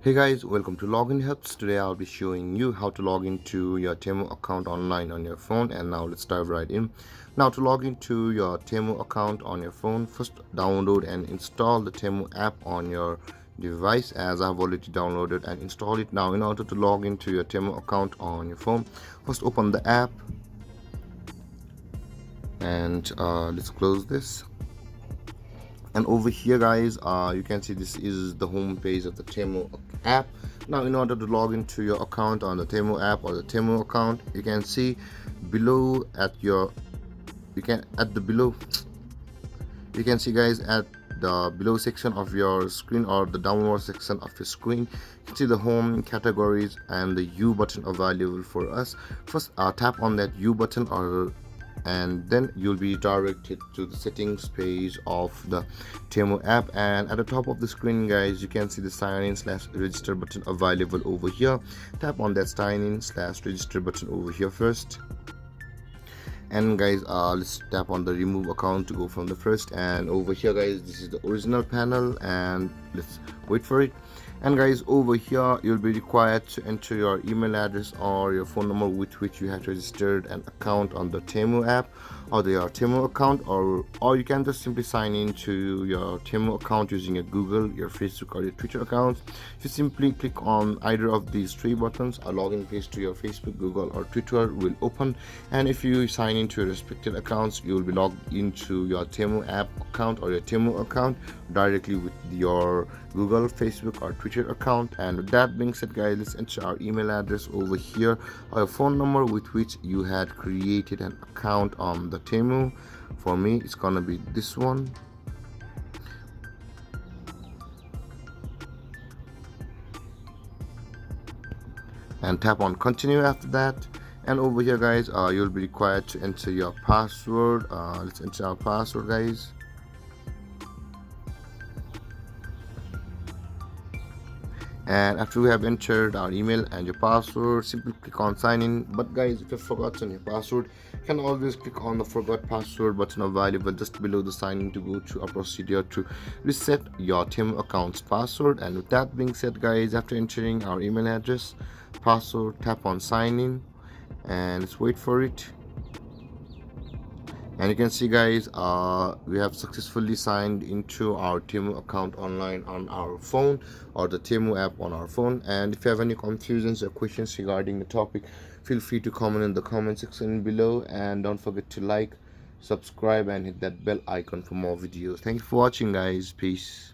Hey guys, welcome to Login Helps. Today I'll be showing you how to log into your Temu account online on your phone, and now let's dive right in. Now to log into your Temu account on your phone, first download and install the Temu app on your device, as I've already downloaded and installed it. Now in order to log into your Temu account on your phone, first open the app and let's close this. And over here guys, you can see this is the home page of the Temu app. Now in order to log into your account on the Temu app or the Temu account, you can see below at your below, you can see guys at the below section of your screen, or the downward section of your screen, you can see the home, categories, and the U button available for us. First tap on that U button, and then you'll be directed to the settings page of the Temu app. And at the top of the screen guys, you can see the sign in / register button available over here. Tap on that sign in / register button over here first. And guys, let's tap on the remove account to go from the first. And over here guys, this is the original panel, and let's wait for it. And guys, over here you'll be required to enter your email address or your phone number with which you have registered an account on the Temu app or your Temu account, or you can just simply sign in to your Temu account using your Google, your Facebook, or your Twitter accounts. If you simply click on either of these three buttons, a login page to your Facebook, Google, or Twitter will open. And if you sign into your respective accounts, you will be logged into your Temu app account or your Temu account directly with your Google, Facebook, or Twitter account. And with that being said guys, let's enter our email address over here, or a phone number with which you had created an account on the Temu. For me, it's gonna be this one. And tap on continue after that. And over here guys, you'll be required to enter your password. Let's enter our password guys. And after we have entered our email and your password, simply click on sign in. But guys, if you've forgotten your password, you can always click on the forgot password button available just below the sign in to go through a procedure to reset your Temu account's password. And with that being said guys, after entering our email address, password, tap on sign in, and let's wait for it. And you can see guys, we have successfully signed into our Temu account online on our phone, or the Temu app on our phone. And if you have any confusions or questions regarding the topic, feel free to comment in the comment section below. And don't forget to like, subscribe, and hit that bell icon for more videos. Thank you for watching guys. Peace.